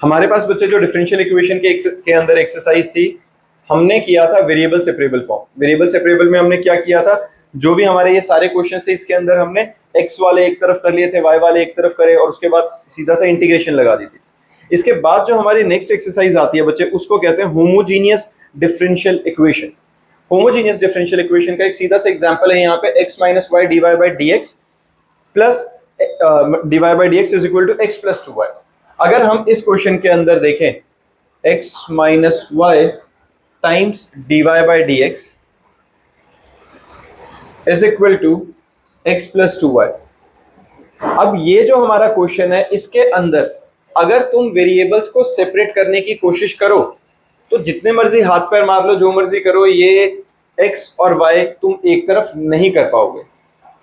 हमारे पास बच्चे जो डिफरेंशियल इक्वेशन के अंदर एक्सरसाइज थी, हमने किया था variable separable form. Variable separable में हमने क्या किया था, जो भी हमारे ये सारे क्वेश्चन थे इसके अंदर हमने एक्स वाले एक तरफ कर लिए थे, वाई वाले एक तरफ करे और उसके बाद सीधा सा इंटीग्रेशन लगा दी थी। इसके बाद जो हमारी नेक्स्ट एक्सरसाइज आती है बच्चे, उसको कहते हैं homogeneous differential equation. Homogeneous differential equation का एक सीधा सा एग्जांपल है यहाँ पे, x minus y d y by d x plus d y by d x is equal to x plus two y. अगर हम इस क्वेश्चन के अंदर देखें, x minus y times d y by d x is equal to x plus two y. अब ये जो हमारा क्वेश्चन है, इसके अंदर अगर तुम वेरिएबल्स को सेपरेट करने की कोशिश करो तो जितने मर्जी हाथ पैर मार लो, जो मर्जी करो, ये x और y तुम एक तरफ नहीं कर पाओगे।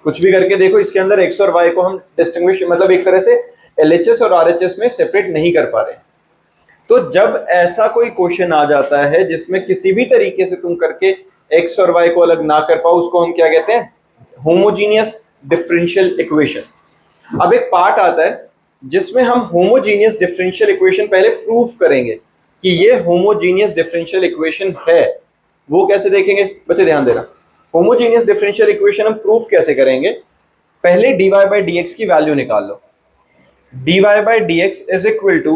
कुछ भी करके देखो, इसके अंदर x और y को हम डिस्टिंग्विश मतलब एक तरह से LHS और RHS में सेपरेट नहीं कर पा रहे। तो जब ऐसा कोई क्वेश्चन आ जाता है जिसमें किसी भी तरीके से तुम करके x और y को अलग ना कर पाओ, उसको हम क्या कहते हैं, होमोजीनियस डिफरेंशियल इक्वेशन। अब एक पार्ट आता है जिसमें हम होमोजीनियस डिफरेंशियल इक्वेशन पहले प्रूफ करेंगे कि ये होमोजीनियस डिफरेंशियल इक्वेशन है। वो कैसे देखेंगे बच्चे, ध्यान देना। होमोजीनियस डिफरेंशियल इक्वेशन हम प्रूफ कैसे करेंगे, पहले dy बाई डी एक्स की वैल्यू निकाल लो। dy by d x is equal to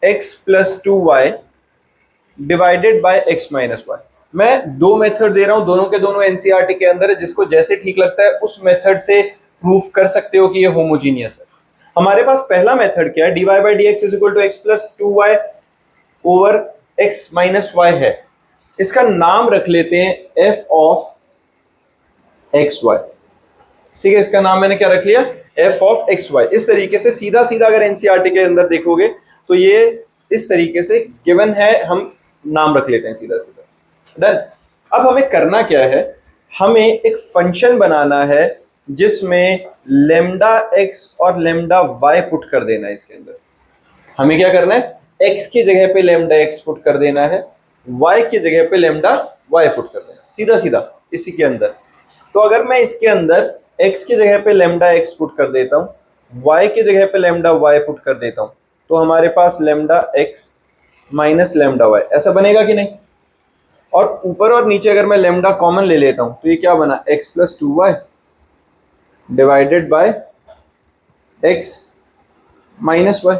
x plus two y divided by x minus y. मैं दो मेथड दे रहा हूं, दोनों के दोनों एनसीईआरटी के अंदर है, जिसको जैसे ठीक लगता है उस मेथड से प्रूफ कर सकते हो कि ये होमोजीनियस है। हमारे पास पहला मेथड क्या है, dy by d x is equal to x plus two y over x minus y है। इसका नाम रख लेते हैं f ऑफ एक्स वाई। ठीक है, इसका नाम मैंने क्या रख लिया, f ऑफ एक्स वाई। इस तरीके से सीधा सीधा अगर एनसीईआरटी के अंदर देखोगे तो ये इस तरीके से गिवन है, हम नाम रख लेते हैं सीधा सीधा। डन। अब हमें करना क्या है, हमें एक फंक्शन बनाना है जिसमें लेमडा x और लेमडा y पुट कर देना है। इसके अंदर हमें क्या करना है, x की जगह पे लेमडा x पुट कर देना है, y की जगह पे लेमडा y पुट कर देना, सीधा सीधा इसी के अंदर। तो अगर मैं इसके अंदर x की जगह पे लेमडा x पुट कर देता हूं, y की जगह पे लेमडा y पुट कर देता हूं, तो हमारे पास lambda x minus lambda y ऐसा बनेगा कि नहीं। और ऊपर और नीचे अगर मैं लेमडा कॉमन ले लेता हूं तो ये क्या बना, x plus two y divided by x minus y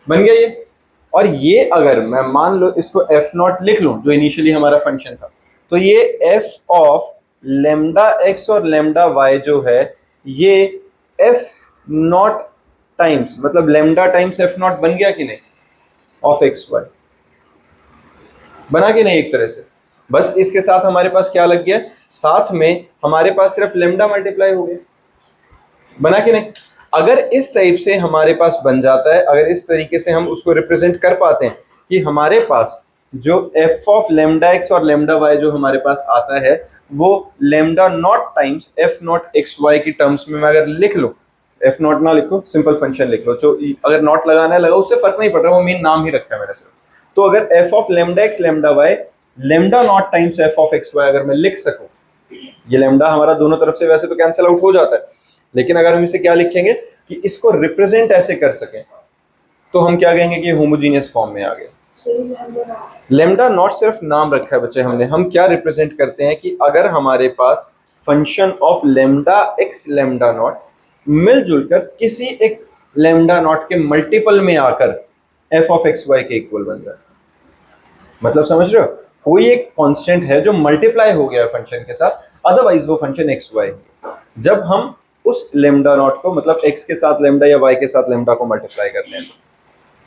बन गया ये। और ये अगर मैं मान लो इसको f नॉट लिख लूं, जो इनिशियली हमारा फंक्शन था, तो ये f ऑफ लेमडा x और लेमडा y जो है, ये f नॉट टाइम्स मतलब लेमडा टाइम्स f नॉट बन गया कि नहीं, ऑफ एक्स वाई बना कि नहीं एक तरह से। बस इसके साथ हमारे पास क्या लग गया, साथ में हमारे पास सिर्फ लेमडा मल्टीप्लाई हो गया, बना कि नहीं। अगर इस टाइप से हमारे पास बन जाता है, अगर इस तरीके से हम उसको रिप्रेजेंट कर पाते हैं कि हमारे पास जो f ऑफ लेमडा x और लेमडा y जो हमारे पास आता है, वो lambda not times f not x y की टर्म्स में मैं अगर लिख लो, f नॉट ना लिखो, सिंपल फंक्शन लिख लो, जो अगर नॉट लगाना है लगाओ, उससे फर्क नहीं पड़ रहा, वो मेन नाम ही रखा है मैंने सिर्फ। तो अगर f of lambda x lambda y lambda not times f of x y अगर मैं लिख सकूं, ये लेमडा हमारा दोनों तरफ से वैसे तो कैंसिल आउट हो जाता है, लेकिन अगर हम इसे क्या लिखेंगे कि इसको रिप्रेजेंट ऐसे कर सकें, तो हम क्या कहेंगे कि होमोजीनियस फॉर्म में आ गया। लेमडा नॉट सिर्फ नाम रखा है बच्चे हमने, हम क्या रिप्रेजेंट करते हैं कि अगर हमारे पास function of lambda X lambda naught मिलजुल कर किसी एक लेमडा नॉट के मल्टीपल में आकर f ऑफ एक्स वाई के इक्वल बन जाए। मतलब समझ रहे हो, कोई एक कांस्टेंट है जो मल्टीप्लाई हो गया फंक्शन के साथ, अदरवाइज वो फंक्शन एक्स वाई। जब हम उस लेमडा नॉट को मतलब x के साथ लेमडा या y के साथ लेमडा को मल्टीप्लाई करते हैं,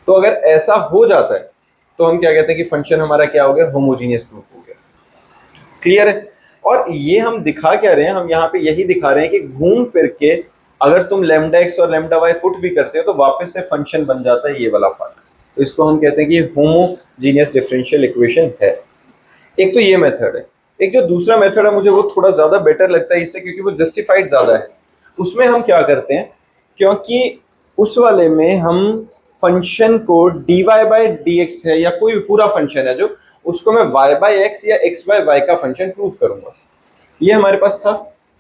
तो अगर ऐसा हो जाता है तो हम क्या कहते हैं कि फंक्शन हमारा क्या हो गया, होमोजीनियस प्रूफ हो गया। क्लियर है। और ये हम दिखा क्या रहे हैं, हम यहाँ पे यही दिखा रहे हैं कि घूम फिर के अगर तुम लेमडा x और लेमडा y पुट भी करते हो तो वापस से फंक्शन बन जाता है ये वाला पार्ट। तो इसको हम कहते हैं कि होमोजीनियस डिफरेंशियल इक्वेशन है। एक तो ये मेथड है, एक जो दूसरा मेथड है मुझे वो थोड़ा ज्यादा बेटर लगता है इससे, क्योंकि वो जस्टिफाइड ज्यादा है। उसमें हम क्या करते हैं, क्योंकि उस वाले में हम फंक्शन को dy बाई डी एक्स है या कोई भी पूरा फंक्शन है जो, उसको मैं y बाई एक्स या x बाई वाई का फंक्शन प्रूव करूंगा। ये हमारे पास था।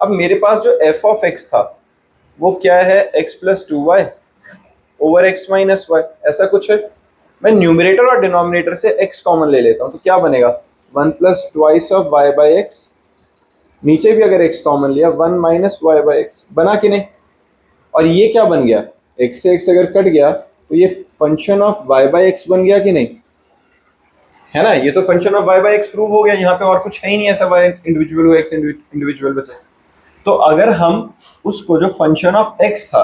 अब मेरे पास जो f ऑफ x था वो क्या है, x plus two y over x minus y, ऐसा कुछ है। मैं न्यूमरेटर और डिनोमिनेटर से x कॉमन ले लेता हूं तो क्या बनेगा 1 plus twice of y by x, नीचे भी अगर x कॉमन लिया 1 माइनस वाई बाई एक्स, बना कि नहीं। और ये क्या बन गया, x से x अगर कट गया तो ये function of y by x बन गया कि नहीं, है ना। ये तो function of y by x prove हो गया, यहाँ पे और कुछ है ही नहीं ऐसा y इंडिविजुअल हो x इंडिविजुअल बचे। तो अगर हम उसको जो फंक्शन ऑफ x था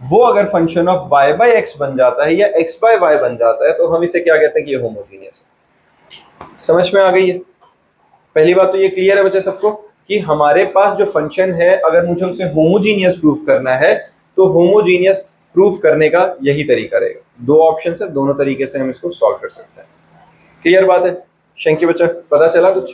वो अगर function of y by x बन जाता है या x बाय y बन जाता है तो हम इसे क्या कहते हैं कि ये होमोजीनियस है। समझ में आ गई है। पहली बात तो ये क्लियर है बच्चे सबको कि हमारे पास जो फंक्शन है अगर मुझे उसे होमोजीनियस प्रूफ करना है तो होमोजीनियस प्रूफ करने का यही तरीका रहेगा। दो ऑप्शन है, दोनों तरीके से हम इसको सॉल्व कर सकते हैं। क्लियर बात है शंकी बच्चा, पता चला कुछ?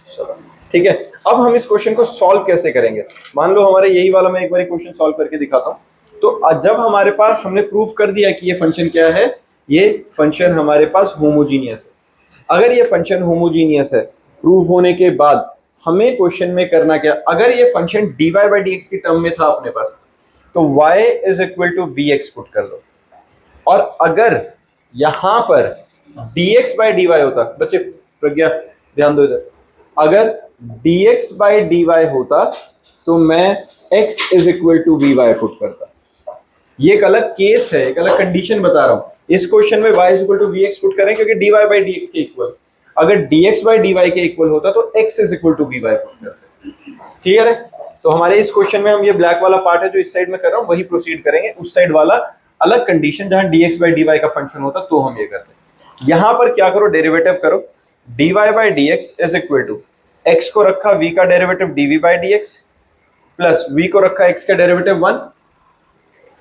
चलो ठीक है। अब हम इस क्वेश्चन को सॉल्व कैसे करेंगे, मान लो हमारा यही वाला, मैं एक बार क्वेश्चन सॉल्व करके दिखाता हूं। तो जब हमारे पास हमने प्रूफ कर दिया कि ये फंक्शन क्या है, ये फंक्शन हमारे पास होमोजीनियस है। अगर ये फंक्शन होमोजीनियस है, प्रूफ होने के बाद हमें क्वेश्चन में करना क्या, अगर ये फंक्शन dy बाई dx की टर्म में था अपने पास तो y is equal to vx put कर दो। और अगर यहां पर dx बाई dy होता, बच्चे प्रज्ञा ध्यान दो इधर, अगर dx बाई dy होता तो मैं x is equal to vy put करता। ये एक अलग केस है, एक अलग कंडीशन बता रहा हूं। इस क्वेश्चन में y is equal to vx put करें क्योंकि dy बाई dx के इक्वल, अगर dx बाई dy के इक्वल होता तो x is equal to vy put करते। क्लियर है। तो हमारे इस क्वेश्चन में हम ये ब्लैक वाला पार्ट है जो इस साइड में कर रहा हूं वही प्रोसीड करेंगे, उस साइड वाला अलग कंडीशन जहां dx बाई dy का फंक्शन होता तो हम ये करते हैं। यहां पर क्या करो, डेरिवेटिव करो, dy by dx is equal to x को रखा v का derivative dv by dx plus v को रखा x का डेरिवेटिव 1,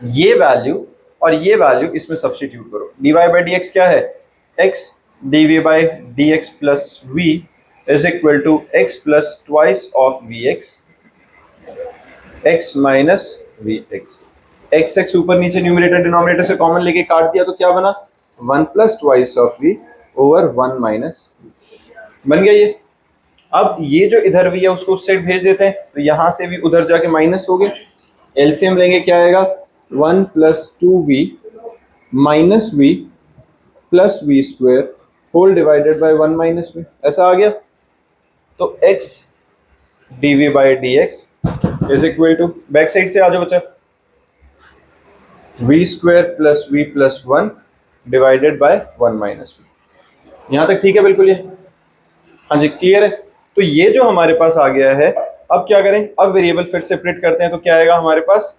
ये वैल्यू और ये वैल्यू इसमें सब्स्टिट्यूट करो। dy बाई dx क्या है, x dv by dx plus v is equal to x plus twice of vx, x minus vx। x ऊपर नीचे न्यूमरेटर डिनोमिनेटर से कॉमन लेके काट दिया तो क्या बना, 1 plus twice of v over 1 minus बन गया ये। अब ये जो इधर v है उसको उस साइड भेज देते हैं तो यहां से भी उधर जाके माइनस हो गए। एलसीएम लेंगे क्या आएगा, 1 plus 2v minus v plus v square whole divided by 1 minus v, ऐसा आ गया। तो x dv by dx is equal to, back side से आ जाओ बच्चा, v square plus v plus 1 divided by 1 minus v। यहां तक ठीक है बिल्कुल ये, हाँ जी क्लियर है। तो ये जो हमारे पास आ गया है, अब क्या करें, अब वेरिएबल फिर सेपरेट करते हैं तो क्या आएगा हमारे पास,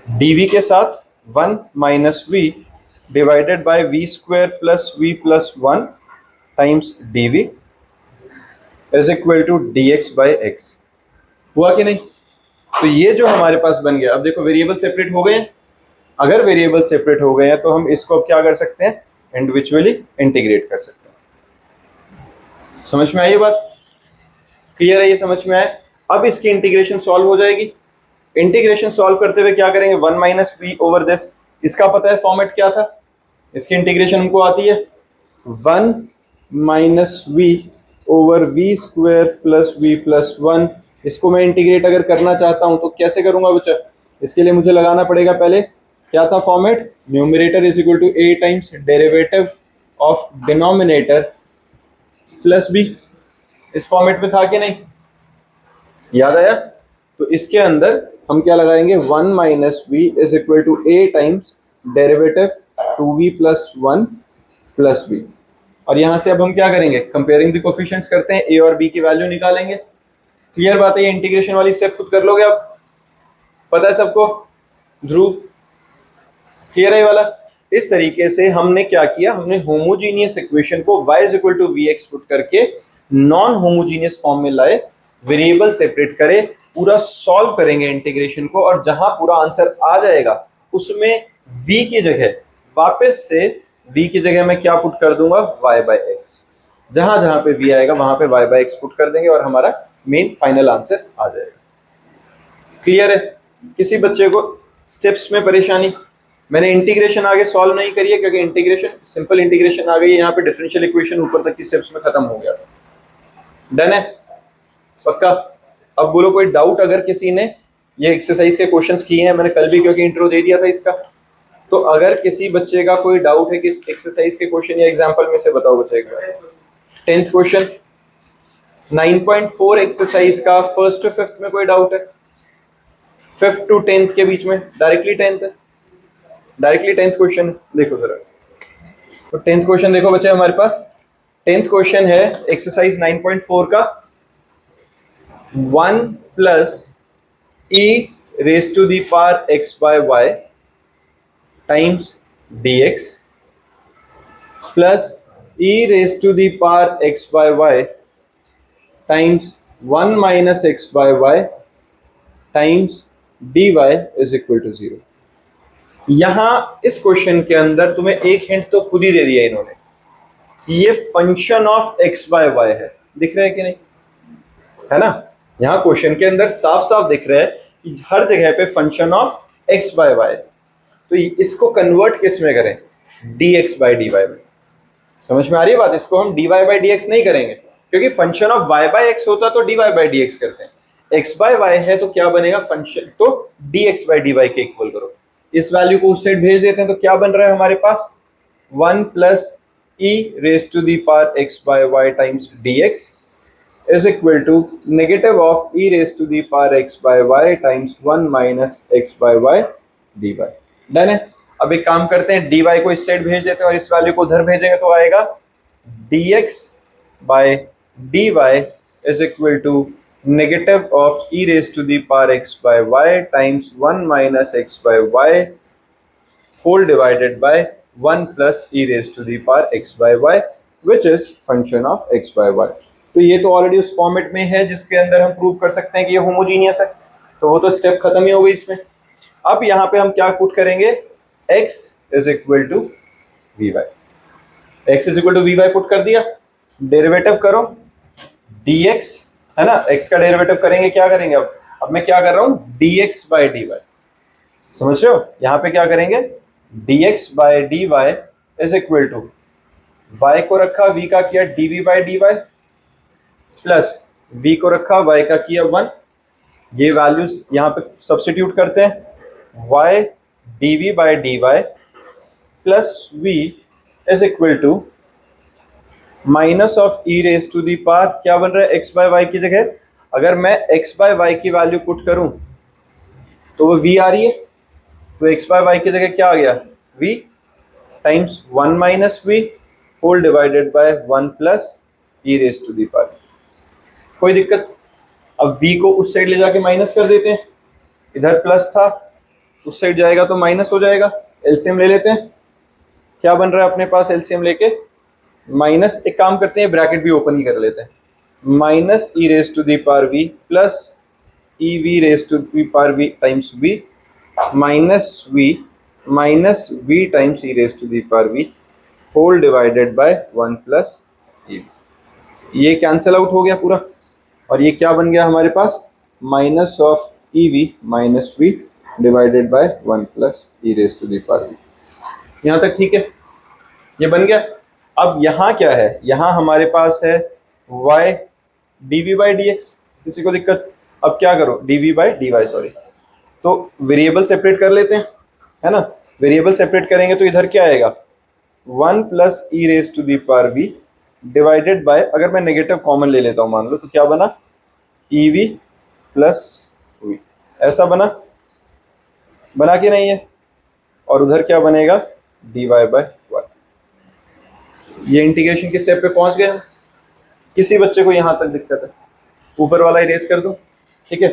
dv के साथ 1 minus v divided by v square plus v plus 1 times dv is equal to dx by x। हुआ कि नहीं। तो ये जो हमारे पास बन गया, अब देखो वेरिएबल सेपरेट हो गए हैं। अगर वेरिएबल सेपरेट हो गए हैं तो हम इसको अब क्या कर सकते हैं, इंडिविजुअली इंटीग्रेट कर सकते हैं। समझ में आई ये बात, क्लियर है ये, समझ में आए। अब इसकी इंटीग्रेशन सॉल्व हो जाएगी। इंटीग्रेशन सॉल्व करते हुए क्या करेंगे, 1 माइनस वी ओवर दिस, इसका पता है फॉर्मेट क्या था, इसकी इंटीग्रेशन हमको आती है 1 minus v over v square plus v plus 1। इसको मैं इंटीग्रेट अगर करना चाहता हूं तो कैसे करूंगा बच्चा, इसके लिए मुझे लगाना पड़ेगा, पहले क्या था format, numerator is equal to a times derivative of denominator plus b। इस फॉर्मेट में था कि नहीं, याद आया। तो इसके अंदर हम क्या लगाएंगे, 1 minus v is equal to a times derivative 2v plus 1 plus b। और यहां से अब हम क्या करेंगे, कंपेयरिंग द कोफिशिएंट्स करते हैं, a और b की वैल्यू निकालेंगे। क्लियर बात है, ये इंटीग्रेशन वाली स्टेप खुद कर लोगे आप, पता है सबको, ध्रुव क्लियर है ये वाला। इस तरीके से हमने क्या किया, हमने होमोजीनियस इक्वेशन को y is equal to v x put करके नॉन होमोजीनियस फॉर्म में लाए, वेरिएबल सेपरेट करे, पूरा सॉल्व करेंगे इंटीग्रेशन को, और जहां पूरा आंसर आ जाएगा उसमें v की जगह वापस से v की जगह मैं क्या पुट कर दूंगा, y बाय एक्स। जहां जहां पे v आएगा वहां पे y बाय एक्स पुट कर देंगे और हमारा मेन फाइनल आंसर आ जाएगा। क्लियर है। किसी बच्चे को स्टेप्स में परेशानी, मैंने इंटीग्रेशन आगे सॉल्व नहीं करी है क्योंकि इंटीग्रेशन सिंपल इंटीग्रेशन आ गई है, यहाँ पे डिफरेंशियल इक्वेशन ऊपर तक की स्टेप्स में खत्म हो गया था। डन है पक्का। अब बोलो कोई डाउट, अगर किसी ने ये एक्सरसाइज के क्वेश्चंस किए हैं, मैंने कल भी क्योंकि इंट्रो दे दिया था इसका, तो अगर किसी बच्चे का कोई डाउट है कि एक्सरसाइज के क्वेश्चन या एग्जांपल में से बताओ बच्चे एक बार। 10th क्वेश्चन 9.4 एक्सरसाइज का फर्स्ट टू फिफ्थ में कोई डाउट है? 5th टू 10th के बीच में डायरेक्टली 10th है, डायरेक्टली 10th क्वेश्चन देखो जरा। तो 10th क्वेश्चन देखो बच्चे हमारे पास 10th क्वेश्चन है एक्सरसाइज 9.4 का 1 plus e raise to the power x by y times dx plus e raise to the power x by y times 1 minus x by y times dy is equal to 0। यहां इस question के अंदर तुम्हें एक hint तो खुद ही दे दिया इन्होंने कि ये function of x by y है। दिख रहा है कि नहीं? है ना? यहां क्वेश्चन के अंदर साफ साफ दिख रहा है कि हर जगह पे function of x by y। तो इसको कन्वर्ट किस में करें? dx बाय dy में। समझ में आ रही है बात? इसको हम dy बाय dx नहीं करेंगे क्योंकि function of y by x होता तो dy बाय dx करते हैं। x बाय y है तो क्या बनेगा? फंक्शन तो dx बाय dy के इक्वल करो। इस वैल्यू को उस साइड भेज देते हैं तो क्या बन रहा है हमारे पास? 1 plus e raise to the power x by y times dx is equal to negative of e raised to the power x by y times 1 minus x by y dy। Done है? अब एक काम करते हैं, dy को इस side भेज देते हैं और इस वैल्यू को उधर भेजेंगे तो आएगा dx by dy is equal to negative of e raised to the power x by y times 1 minus x by y whole divided by 1 plus e raised to the power x by y which is function of x by y। तो ये तो already उस format में है जिसके अंदर हम prove कर सकते हैं कि ये होमोजीनियस है, तो वो तो स्टेप खत्म ही हो गई इसमें। अब यहाँ पे हम क्या पुट करेंगे? x is equal to v y. X is equal to v y put कर दिया, डेरिवेटिव करो dx, है ना? x का डेरिवेटिव करेंगे, क्या करेंगे? अब मैं क्या कर रहा हूँ? dx by dy। समझ रहे हो? यहाँ पे क्या करेंगे? dx by dy is equal to y को रखा v का किया dv by dy plus v को रखा y का किया 1। ये वैल्यूज यहां पे सब्स्टिट्यूट करते हैं, y dv by dy plus v is equal to minus of e raise to the power, क्या बन रहा है? x बाय y की जगह अगर मैं x बाय y की वैल्यू पुट करूं तो वो v आ रही है, तो x बाय y की जगह क्या आ गया? v times 1 minus v whole divided by 1 plus e raise to the power. कोई दिक्कत? अब v को उस साइड ले जाके माइनस कर देते हैं, इधर प्लस था उस साइड जाएगा तो माइनस हो जाएगा। एलसीएम ले लेते हैं, क्या बन रहा है अपने पास? एलसीएम लेके माइनस, एक काम करते हैं ब्रैकेट भी ओपन ही कर लेते हैं, minus e raise to the power v plus e v raise to the power v times v minus v times e raise to the power v whole divided by 1 plus e. ये cancel out हो गया पूरा और ये क्या बन गया हमारे पास? Minus of e v minus v divided by 1 plus e raise to the power v. यहाँ तक ठीक है? ये बन गया। अब यहाँ क्या है? यहाँ हमारे पास है y dv बाई dx। किसी को दिक्कत? अब क्या करो? dv बाई dy, सॉरी, तो वेरिएबल सेपरेट कर लेते हैं, है ना? वेरिएबल सेपरेट करेंगे तो इधर क्या आएगा? 1 plus e raise to the power v divided by, अगर मैं नेगेटिव कॉमन ले लेता हूं मान लो, तो क्या बना? E v plus v. ऐसा बना कि नहीं है? और उधर क्या बनेगा? dy by y। ये इंटीग्रेशन के स्टेप पे पहुंच गए हम। किसी बच्चे को यहां तक दिक्कत है? ऊपर वाला इरेज कर दो, ठीक है?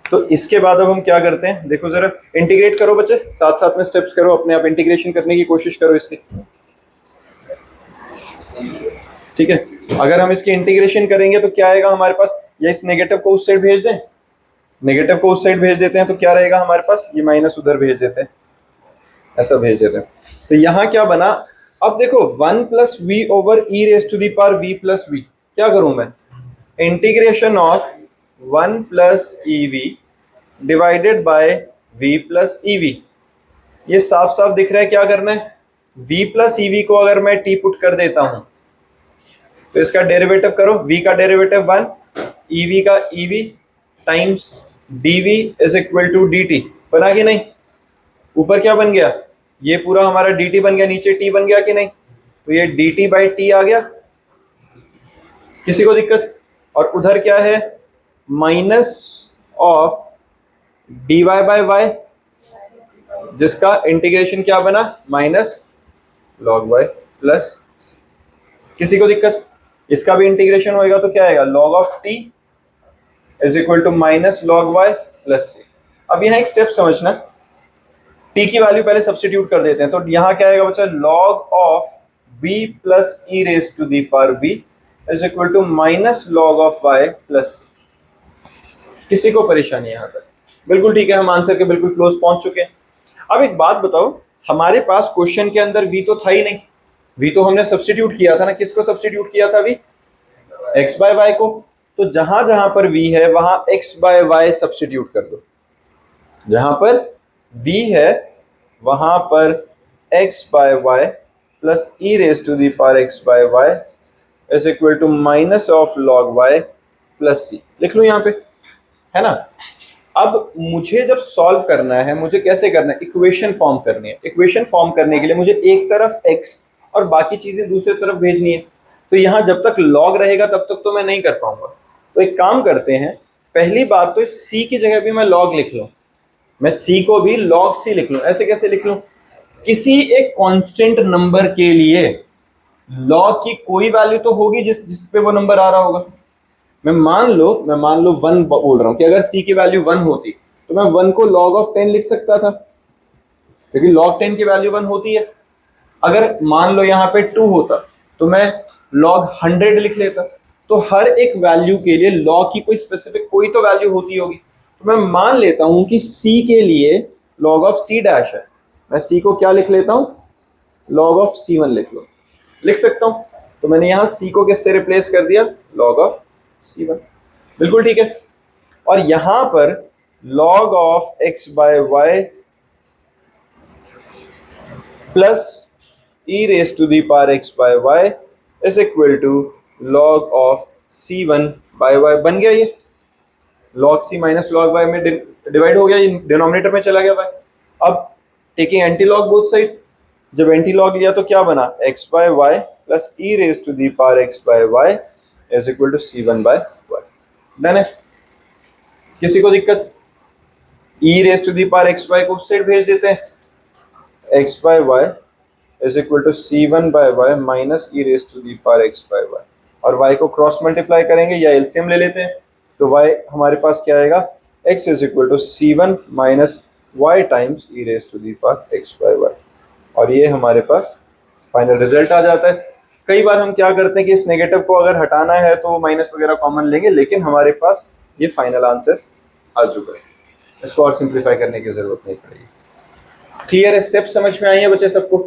तो इसके बाद अब हम क्या करते हैं, देखो जरा, इंटीग्रेट करो बच्चे, साथ साथ में स्टेप्स करो, अपने आप इंटीग्रेशन करने की कोशिश करो इसकी, ठीक है? अगर हम इसकी इंटीग्रेशन करेंगे तो क्या आएगा हमारे पास? या इस नेगेटिव को उस साइड भेज दें, नेगेटिव को उस साइड भेज देते हैं तो क्या रहेगा हमारे पास? ये माइनस उधर भेज देते हैं, ऐसा भेज देते हैं। तो यहां क्या बना? अब देखो 1 plus v over e raise to the power v plus v, क्या करूं मैं? Integration of 1 plus e v divided by v plus e v. ये साफ साफ दिख रहा है क्या करना है? v प्लस ई वी को अगर मैं t पुट कर देता हूं तो इसका डेरिवेटिव करो, v का डेरिवेटिव 1, ev का ev times dv is equal to dt। बना कि नहीं? ऊपर क्या बन गया? ये पूरा हमारा dt बन गया, नीचे t बन गया कि नहीं, तो ये dt बाई टी आ गया, किसी को दिक्कत? और उधर क्या है, minus of dy by y, जिसका इंटीग्रेशन क्या बना, minus log y plus c, किसी को दिक्कत? इसका भी इंटीग्रेशन होएगा तो क्या आएगा, log of t is equal to minus log y plus c। अब यहाँ एक स्टेप समझना, t की वैल्यू पहले सब्स्टिट्यूट कर देते हैं, तो यहाँ क्या आएगा बच्चा, log of b plus e raise to the power b is equal to minus log of y plus c। किसी को परेशानी यहाँ तक? बिल्कुल ठीक है, हम आंसर के बिल्कुल क्लोज पहुंच चुके हैं। अब एक बात बताओ, हमारे पास क्वेश्चन के अंदर v तो था ही नहीं, v तो हमने सब्स्टिट्यूट किया था ना, किसको सब्स्टिट्यूट किया था, v x बाय y को, तो जहां जहां पर v है वहां x बाय y सब्स्टिट्यूट कर दो, जहां पर v है वहां पर x by y plus e raise to the power x by y is equal to minus of log y plus c, लिख लो यहाँ पे, है ना। अब मुझे जब सॉल्व करना है, मुझे कैसे करना है, इक्वेशन फॉर्म करनी है। इक्वेशन फॉर्म करने के लिए मुझे एक तरफ x और बाकी चीजें दूसरी तरफ भेजनी है, तो यहां जब तक log रहेगा तब तक तो मैं नहीं कर पाऊंगा। तो एक काम करते हैं, पहली बात तो c की जगह भी मैं log लिख लूं, मैं c को भी log c लिख लूं। ऐसे कैसे लिख लूं, किसी एक कांस्टेंट नंबर के लिए log की कोई वैल्यू तो होगी जिस पे वो नंबर आ रहा होगा। मैं मान लो 1 बोल रहा हूं कि अगर c की वैल्यू 1 होती तो मैं 1 को log ऑफ 10 लिख सकता था, क्योंकि log 10 की वैल्यू 1 होती है। अगर मान लो यहाँ पे 2 होता तो मैं log 100 लिख लेता। तो हर एक वैल्यू के लिए log की कोई स्पेसिफिक कोई तो वैल्यू होती होगी, तो मैं मान लेता हूं कि c के लिए log ऑफ c डैश है, मैं c को क्या लिख लेता हूं, log ऑफ c1 लिख सकता हूं। तो मैंने यहां c को किससे रिप्लेस कर दिया, log ऑफ c1, बिल्कुल ठीक है। और यहां पर log of x by y plus e raise to the power x by y is equal to log of c1 by y बन गया। ये log c minus log y में डिवाइड हो गया, ये डिनोमिनेटर में चला गया y। अब taking anti log both side, जब एंटी लॉग लिया तो क्या बना, x by y plus e raise to the power x by y is equal to c1 by y। Done है, किसी को दिक्कत? e raise to the power x y को उस साइड भेज देते हैं, x by y is equal to c1 by y minus e raise to the power x by y, और y को क्रॉस मल्टीप्लाई करेंगे या एलसीएम ले लेते हैं, तो y हमारे पास क्या आएगा, x is equal to c1 minus y times e raise to the power x by y, और ये हमारे पास फाइनल रिजल्ट आ जाता है। कई बार हम क्या करते हैं कि इस नेगेटिव को अगर हटाना है तो माइनस वगैरह कॉमन लेंगे, लेकिन हमारे पास ये फाइनल आंसर आ चुका है, इसको और सिंप्लीफाई करने की जरूरत नहीं पड़ेगी। क्लियर है, स्टेप समझ में आई है बच्चे सबको?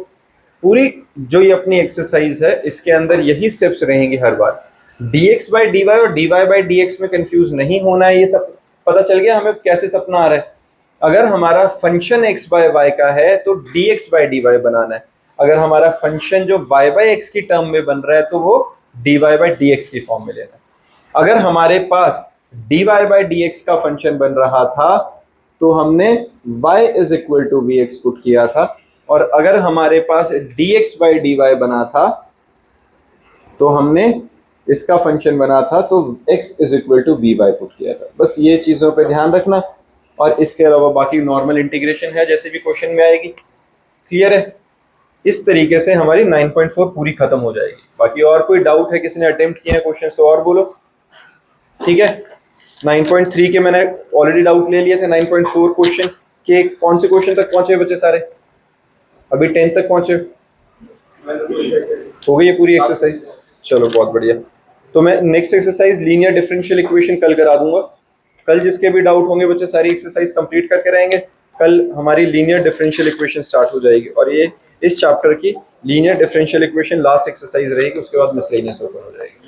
पूरी जो ये अपनी एक्सरसाइज है इसके अंदर यही स्टेप्स रहेंगे हर बार। dx बाई dy और dy बाई dx में कंफ्यूज नहीं होना है, ये सब पता चल गया हमें कैसे सपना आ रहा है। अगर हमारा फंक्शन x बाय y का है तो dx बाई dy बनाना है, अगर हमारा फंक्शन जो y बाई x की टर्म में बन रहा है तो वो dy बाई dx की फॉर्म में लेना है। अगर हमारे पास dy बाई dx का फंक्शन बन रहा था तो हमने y is equal to vx put किया था, और अगर हमारे पास dx बाई dy बना था तो हमने इसका फंक्शन बना था तो x is equal to vy put किया था। बस ये चीजों पे ध्यान रखना, और इसके अलावा बाकी नॉर्मल इंटीग्रेशन है जैसे भी क्वेश्चन में आएगी। क्लियर है? इस तरीके से हमारी 9.4 पूरी खत्म हो जाएगी। बाकी और कोई डाउट है, किसी ने अटेम्प्ट किए हैं क्वेश्चंस तो और बोलो, ठीक है। 9.3 के मैंने ऑलरेडी डाउट ले लिए थे, 9.4 क्वेश्चन के कौन से क्वेश्चन तक पहुंचे बच्चे सारे? अभी 10 तक पहुंचे हो गई है पूरी एक्सरसाइज? चलो बहुत बढ़िया। तो मैं next exercise linear differential equation कल करा दूंगा। कल जिसके भी डाउट होंगे बच्चे सारी एक्सरसाइज कंप्लीट करके रहेंगे। कल हमारी लीनियर डिफरेंशियल इक्वेशन स्टार्ट हो जाएगी, और ये इस चैप्टर की linear differential equation last exercise रहेगी, उसके बाद मिसलेनियस ओपन हो जाएगी।